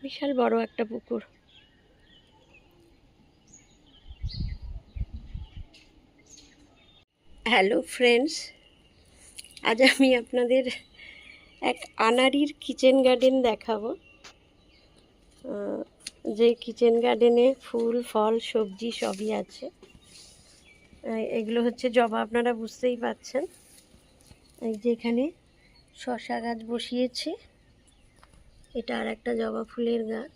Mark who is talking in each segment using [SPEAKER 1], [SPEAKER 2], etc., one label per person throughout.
[SPEAKER 1] বিশাল বড় একটা পুকুর। হ্যালো ফ্রেন্ডস, আজ আমি আপনাদের এক আনাড়ির কিচেন গার্ডেন দেখাবো। যে কিচেন গার্ডেনে ফুল ফল সবজি সবই আছে। এগুলো হচ্ছে জবা, আপনারা বুঝতেই পাচ্ছেন। এই যে এখানে শসা গাছ বসিয়েছি, এটা আর একটা জবা ফুলের গাছ।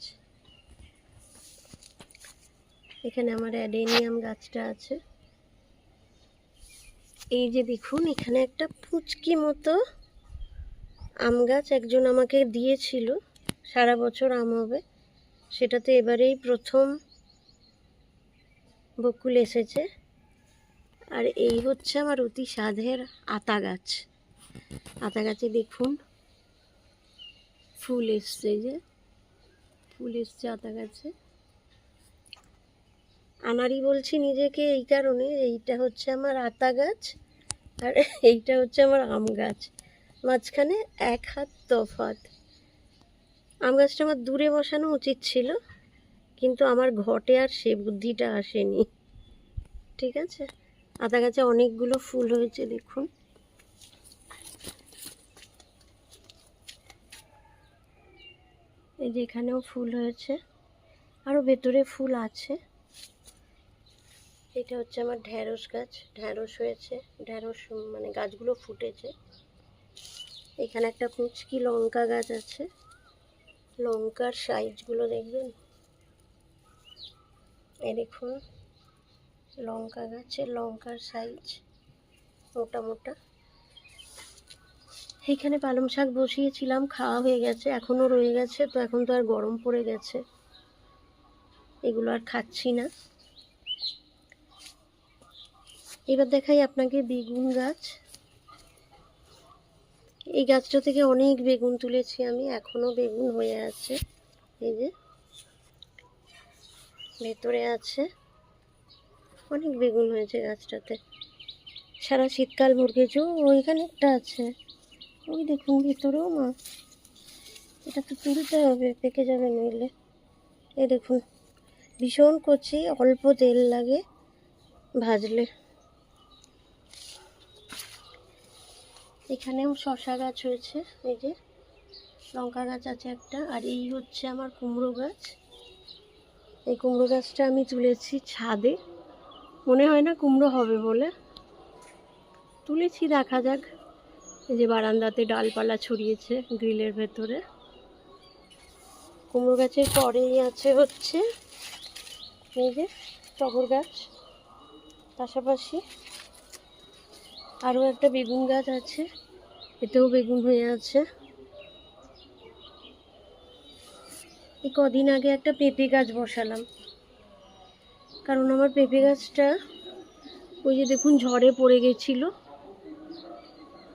[SPEAKER 1] এখানে আমার অ্যাডেনিয়াম গাছটা আছে। এই যে দেখুন, এখানে একটা পুচকি মতো আম গাছ একজন আমাকে দিয়েছিল, সারা বছর আম হবে, সেটাতে এবারেই প্রথম বকুল এসেছে। আর এই হচ্ছে আমার অতি সাধের আতা গাছ। আতা গাছে দেখুন ফুল এসছে, এই যে ফুল এসছে আতা গাছে। আনাড়ি বলছি নিজেকে এই কারণে, এইটা হচ্ছে আমার আতা গাছ আর এইটা হচ্ছে আমার আম গাছ, মাঝখানে এক হাত তফাৎ। আম গাছটা আমার দূরে বসানো উচিত ছিল, কিন্তু আমার ঘটে আর সে বুদ্ধিটা আসেনি। ঠিক আছে, আতা গাছে অনেকগুলো ফুল হয়েছে দেখুন। এই যে এখানেও ফুল হয়েছে, আরও ভেতরে ফুল আছে। এটা হচ্ছে আমার ঢ্যাঁড়স গাছ, ঢ্যাঁড়স হয়েছে, ঢ্যাঁড়স মানে গাছগুলো ফুটেছে। এখানে একটা কুচকি লঙ্কা গাছ আছে, লঙ্কার সাইজগুলো দেখবেন। এই দেখুন লঙ্কা গাছের লঙ্কার সাইজ মোটা মোটা। এইখানে পালং শাক বসিয়েছিলাম, খাওয়া হয়ে গেছে, এখনও রয়ে গেছে, তো এখন তো আর গরম পড়ে গেছে, এগুলো আর খাচ্ছি না। এবার দেখাই আপনাকে বেগুন গাছ। এই গাছটা থেকে অনেক বেগুন তুলেছি আমি, এখনও বেগুন হয়ে আছে। এই যে ভেতরে আছে, অনেক বেগুন হয়েছে গাছটাতে, সারা শীতকাল ভরগেছে। ওইখানে একটা আছে, ওই দেখুন ভিতরেও মা, এটা তো তুলতে হবে, পেকে যাবে নইলে। এই দেখুন ভীষণ কচি, অল্প তেল লাগে ভাজলে। এখানেও শসা গাছ হয়েছে, এই যে লঙ্কা গাছ আছে একটা। আর এই হচ্ছে আমার কুমড়ো গাছ। এই কুমড়ো গাছটা আমি তুলেছি ছাদে, মনে হয় না কুমড়ো হবে বলে তুলেছি, দেখা যাক। এই যে বারান্দাতে ডালপালা ছড়িয়েছে গ্রিলের ভেতরে। কুমড়ো গাছের পরেই আছে হচ্ছে এই যে টগর গাছ, পাশাপাশি আরও একটা বেগুন গাছ আছে, এতেও বেগুন হয়ে আছে। এই কদিন আগে একটা পেঁপে গাছ বসালাম, কারণ আমার পেঁপে গাছটা ওই যে দেখুন ঝড়ে পড়ে গেছিল,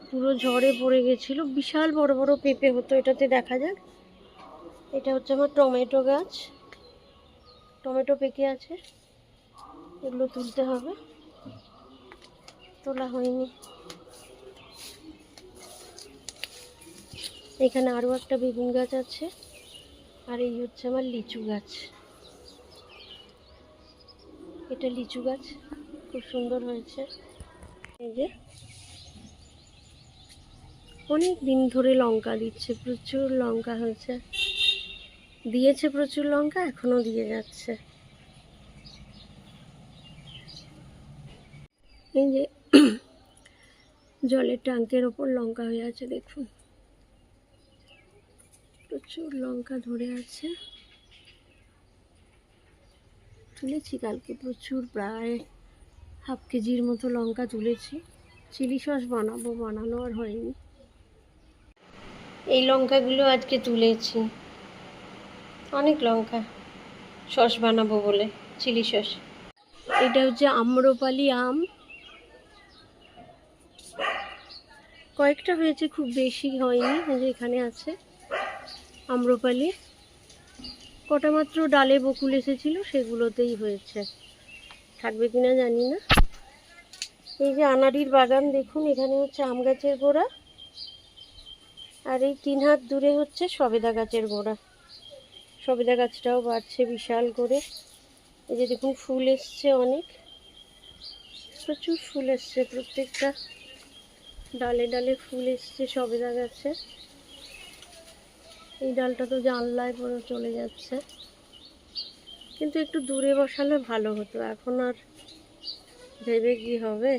[SPEAKER 1] পুরো ঝড়ে পড়ে গেছিল, বিশাল বড় বড় পেঁপে হতো এটাতে। দেখা যাক। এটা হচ্ছে আমার টমেটো গাছ, টমেটো পেকে আছে, এগুলো তুলতে হবে, তোলা হয়নি। এখানে আরও একটা বেগুন গাছ আছে। আর এই হচ্ছে আমার লিচু গাছ, এটা লিচু গাছ, খুব সুন্দর হয়েছে। এই যে অনেক দিন ধরে লঙ্কা দিচ্ছে, প্রচুর লঙ্কা হয়েছে, দিয়েছে প্রচুর লঙ্কা, এখনো দিয়ে যাচ্ছে। এই যে জলের ট্যাঙ্কের ওপর লঙ্কা হয়ে আছে দেখুন, প্রচুর লঙ্কা ধরে আছে। তুলেছি কালকে প্রচুর, প্রায় হাফ কেজির মতো লঙ্কা তুলেছি। চিলি সস বানাবো, বানানো আর হয়নি। এই লঙ্কাগুলো আজকে তুলেছি, অনেক লঙ্কা, সস বানাবো বলে, চিলি সস। এটা হচ্ছে আম্রপালি আম, কয়েকটা হয়েছে, খুব বেশি হয়নি। এই যে এখানে আছে আম্রপালি, কটা মাত্র ডালে বকুল এসেছিল, সেগুলোতেই হয়েছে, থাকবে কিনা জানি না। এই যে আনাড়ির বাগান দেখুন, এখানে হচ্ছে আম গাছের গোড়া, আর এই 3 হাত দূরে হচ্ছে সবেদা গাছের গোড়া। সবেদা গাছটাও বাড়ছে বিশাল করে। এই যে দেখুন ফুল এসছে, অনেক প্রচুর ফুল এসছে, প্রত্যেকটা ডালে ডালে ফুল এসছে সবেদা গাছে। এই ডালটা তো জানলায় পুরো চলে যাচ্ছে, কিন্তু একটু দূরে বসালে ভালো হতো। এখন আর ভেবে কি হবে,